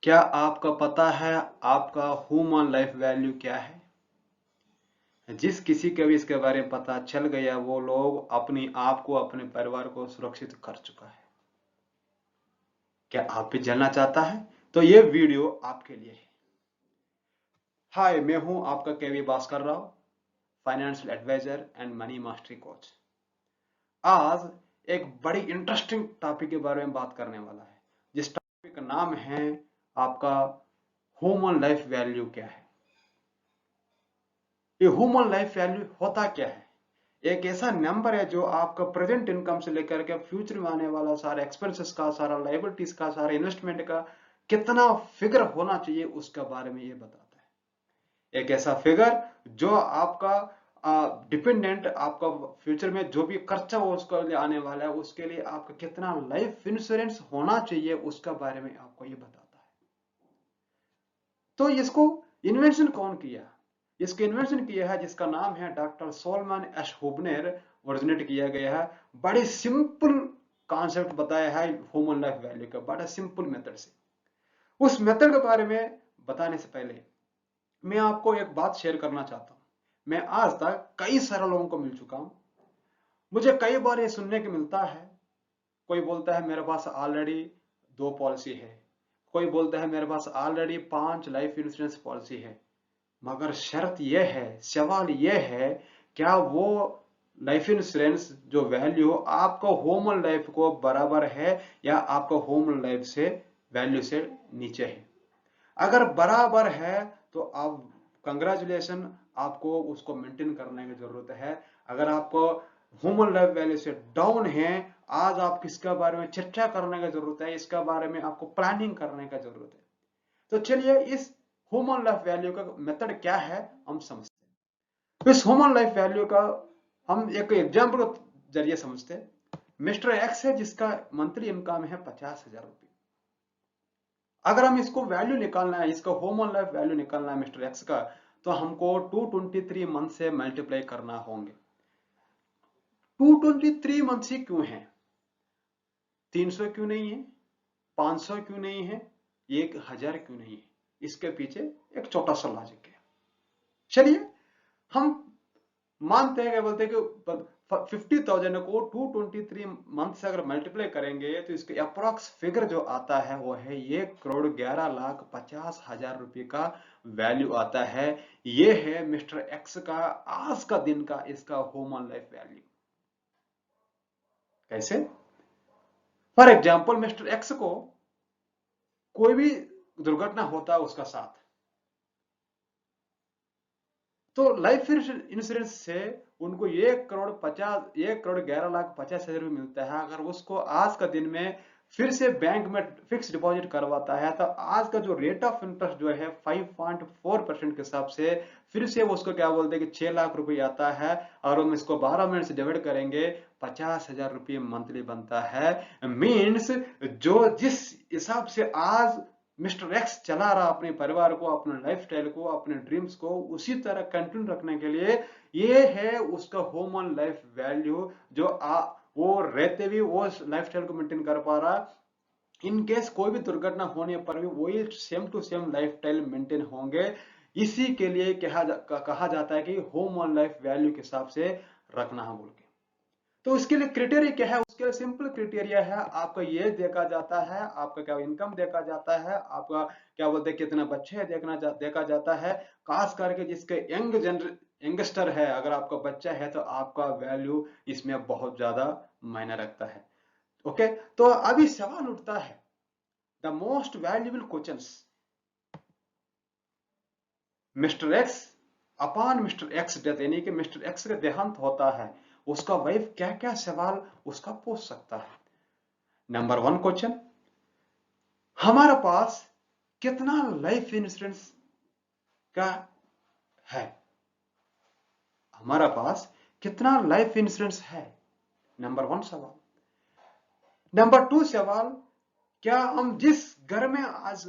क्या आपका पता है आपका ह्यूमन लाइफ वैल्यू क्या है? जिस किसी को भी इसके बारे में पता चल गया वो लोग अपनी आप को अपने परिवार को सुरक्षित कर चुका है। क्या आप भी जानना चाहता है? तो ये वीडियो आपके लिए है। हाय, मैं हूं आपका KV Bhaskar Rao, financial adviser and money mastery coach. आज एक बड़ी इंटरेस्टिंग टॉपिक के बारे में बात करने वाला है, जिस टॉपिक का नाम है आपका ह्यूमन लाइफ वैल्यू क्या है। ये ह्यूमन लाइफ वैल्यू होता क्या है? एक ऐसा नंबर है जो आपका प्रेजेंट इनकम से लेकर के फ्यूचर में आने वाला सारा एक्सपेंसेस का, सारा लाइबिलिटीज का, सारा इन्वेस्टमेंट का कितना फिगर होना चाहिए उसके बारे में ये बताता है। एक ऐसा फिगर जो आपका डिपेंडेंट, आपका फ्यूचर में जो भी खर्चा हो उसके लिए आने वाला है, उसके लिए आपका कितना लाइफ इंश्योरेंस होना चाहिए उसके बारे में आपको ये बताता है। तो इसको इन्वेंशन कौन किया? इसको इन्वेंशन किया है जिसका नाम है डॉक्टर सोलमन एश हुबनेर, ओरिजिनेट किया गया है। बड़े सिंपल कॉन्सेप्ट बताया है ह्यूमन लाइफ वैल्यू का, बड़ा सिंपल मेथड से। उस मेथड के बारे में बताने से पहले मैं आपको एक बात शेयर करना चाहता हूं। मैं आज तक कई सारे लोगों को मिल चुका हूं। मुझे कई बार ये सुनने को मिलता है, कोई बोलता है मेरे पास ऑलरेडी 2 पॉलिसी है, कोई बोलता है मेरे पास ऑलरेडी 5 लाइफ इंश्योरेंस पॉलिसी है। मगर शर्त यह है, सवाल यह है, क्या वो लाइफ इंश्योरेंस जो वैल्यू आपको ह्यूमन लाइफ को बराबर है या आपको ह्यूमन लाइफ से वैल्यू से नीचे है? अगर बराबर है तो आप कंग्रेचुलेशन, आपको उसको मेंटेन करने की जरूरत है। अगर आपको ह्यूमन लाइफ वैल्यू से डाउन है, आज आप किसके बारे में चर्चा करने की जरूरत है, इसके बारे में आपको प्लानिंग करने की जरूरत है। तो चलिए इस ह्यूमन लाइफ वैल्यू का मेथड क्या है हम समझते हैं। इस ह्यूमन लाइफ वैल्यू का हम एक एग्जाम्पल के जरिए समझते हैं। मिस्टर एक्स है जिसका मंथली इनकम है 50,000 रुपये। अगर हम इसको वैल्यू निकालना है, इसका ह्यूमन लाइफ वैल्यू निकालना है मिस्टर एक्स का, तो हमको 223 मंथ से मल्टीप्लाई करना होंगे। 223 मंथ ही क्यों है? 300 क्यों नहीं है? 500 क्यों नहीं है? 1000 क्यों नहीं है? इसके पीछे एक छोटा सा लॉजिक है। चलिए हम मानते हैं, क्या बोलते हैं कि 50,000 को 223 मंथ से अगर मल्टीप्लाई करेंगे तो इसके अप्रोक्स फिगर जो आता है वो है 1,11,50,000 रुपए का वैल्यू आता है। ये है मिस्टर एक्स का आज का दिन का इसका ह्यूमन लाइफ वैल्यू। कैसे? फॉर एग्जाम्पल मिस्टर एक्स को कोई भी दुर्घटना होता है उसका साथ, तो लाइफ इंश्योरेंस से उनको 1,11,50,000 रुपये मिलता है। अगर उसको आज का दिन में फिर से बैंक में फिक्स डिपॉजिट करवाता है तो आज का जो रेट ऑफ इंटरेस्ट जो है 5.4% के हिसाब से फिर से उसको क्या बोलते हैं कि 6 लाख रुपए आता है। और हम इसको 12 महीने से डिवाइड करेंगे, 50,000 रुपये मंथली बनता है। मीन्स जो जिस हिसाब से आज मिस्टर एक्स चला रहा अपने परिवार को, अपने लाइफस्टाइल को, अपने ड्रीम्स को उसी तरह कंटिन्यू रखने के लिए ये है उसका ह्यूमन लाइफ वैल्यू। जो वो रहते भी वो लाइफस्टाइल को मेंटेन कर पा रहा, इन केस कोई भी दुर्घटना होने पर भी वही same to same lifestyle maintain होंगे। इसी के लिए कहा जाता है कि ह्यूमन लाइफ वैल्यू के हिसाब से रखना है बोल के। तो उसके लिए क्राइटेरिया क्या है? उसके लिए सिंपल क्राइटेरिया है, आपका ये देखा जाता है, आपका क्या इनकम देखा जाता है, आपका क्या बोलते हैं कितना बच्चे है देखा जाता है। खास करके जिसके यंगस्टर है, अगर आपका बच्चा है तो आपका वैल्यू इसमें बहुत ज्यादा मायने रखता है। ओके, तो अभी सवाल उठता है, the most valuable questions. Mister x, upon mister x death, यानी कि मिस्टर एक्स का देहांत होता है, उसका वाइफ क्या क्या सवाल उसका पूछ सकता है। नंबर 1 क्वेश्चन, हमारे पास कितना लाइफ इंश्योरेंस का है? हमारा पास कितना लाइफ इंश्योरेंस है? नंबर 1 सवाल। नंबर 2 सवाल, क्या हम जिस घर में आज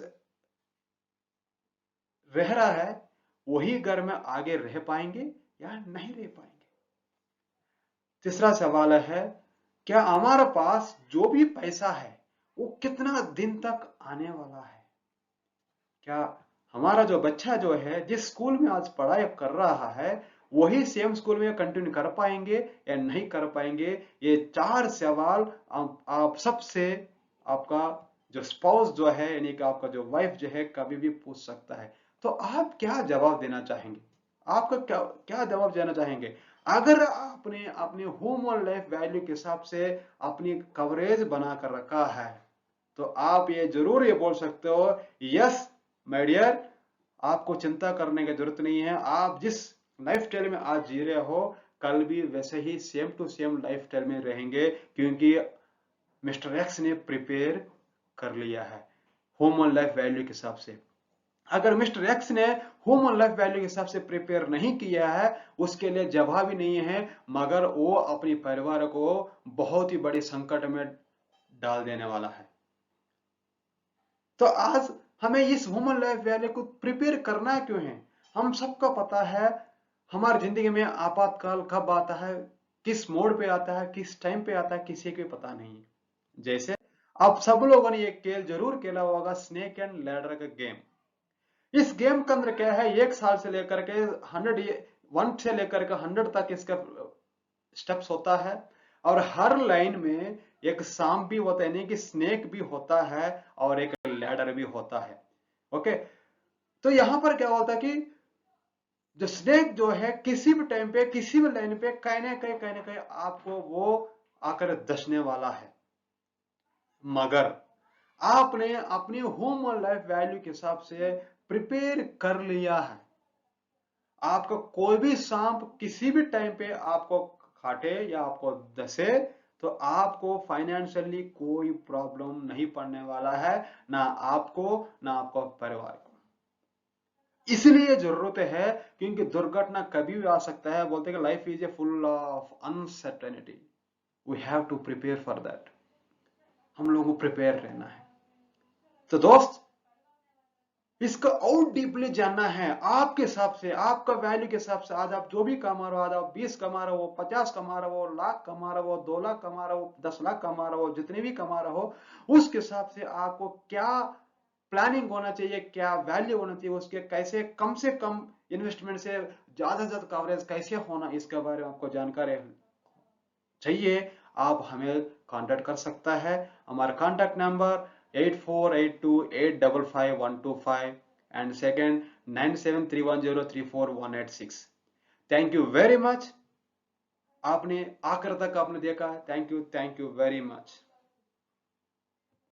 रह रहा है वही घर में आगे रह पाएंगे या नहीं रह पाएंगे? तीसरा सवाल है, क्या हमारे पास जो भी पैसा है वो कितना दिन तक आने वाला है? क्या हमारा जो बच्चा जो है जिस स्कूल में आज पढ़ाई कर रहा है वही सेम स्कूल में कंटिन्यू कर पाएंगे या नहीं कर पाएंगे? ये 4 सवाल आप सबसे आपका जो स्पाउस जो है यानी कि आपका जो वाइफ जो है कभी भी पूछ सकता है। तो आप क्या जवाब देना चाहेंगे? आपका क्या क्या जवाब देना चाहेंगे? अगर आपने अपने होम और लाइफ वैल्यू के हिसाब से अपनी कवरेज बना कर रखा है तो आप ये जरूर ये बोल सकते हो, यस माय डियर, आपको चिंता करने की जरूरत नहीं है। आप जिस लाइफ स्टाइल में आज जी रहे हो कल भी वैसे ही same to same lifestyle में रहेंगे, क्योंकि मिस्टर एक्स ने प्रिपेयर कर लिया है ह्यूमन लाइफ वैल्यू के हिसाब से। अगर मिस्टर एक्स ने ह्यूमन लाइफ वैल्यू के हिसाब से प्रिपेयर नहीं किया है उसके लिए जवाब ही नहीं है, मगर वो अपने परिवार को बहुत ही बड़ी संकट में डाल देने वाला है। तो आज हमें इस ह्यूमन लाइफ वैल्यू को प्रिपेयर करना क्यों है? हम सबको पता है हमारी जिंदगी में आपातकाल कब आता है, किस मोड पे आता है, किस टाइम पे आता है, किसी को पता नहीं। जैसे अब सब लोगों ने ये खेल जरूर खेला होगा, स्नेक एंड लैडर का गेम। इस गेम के अंदर क्या है, 1 साल से लेकर के 100 से लेकर के 100 तक इसका स्टेप्स होता है और हर लाइन में एक सांप भी होता है यानी कि स्नेक भी होता है और एक लैडर भी होता है। ओके, तो यहां पर क्या होता है कि जो स्नेक जो है किसी भी टाइम पे किसी भी लाइन पे कहीं ना कहीं आपको वो आकर दसने वाला है, मगर आपने अपनी होम और लाइफ वैल्यू के हिसाब से प्रिपेयर कर लिया है। आपका कोई भी सांप किसी भी टाइम पे आपको काटे या आपको डसे तो आपको फाइनेंशियली कोई प्रॉब्लम नहीं पड़ने वाला है, ना आपको ना आपको परिवार को। इसलिए जरूरत है क्योंकि दुर्घटना कभी भी आ सकता है। बोलते हैं कि life is a full of uncertainty, we have to prepare for that. हम लोगों को प्रिपेयर रहना है। तो दोस्त, इसका और डीपली जानना है आपके हिसाब से, आपका वैल्यू के हिसाब से। आज आप जो भी कमा रहे हो, आज आप 20 कमा रहे हो, 50 कमा रहे हो, लाख कमा रहे हो, 2 लाख कमा रहे हो, 10 लाख कमा रहे हो, जितने भी कमा रहे हो, उसके हिसाब से आपको क्या प्लानिंग होना चाहिए, क्या वैल्यू होना चाहिए, उसके कैसे कम से कम इन्वेस्टमेंट से ज्यादा से ज्यादा कवरेज कैसे होना, इसके बारे में आपको जानकारी चाहिए। आप हमें कांटेक्ट कर सकता है। हमारा contact number 8482855125 and second 9731034186। Thank you very much. आपने आखिर तक आपने देखा, थैंक यू वेरी मच।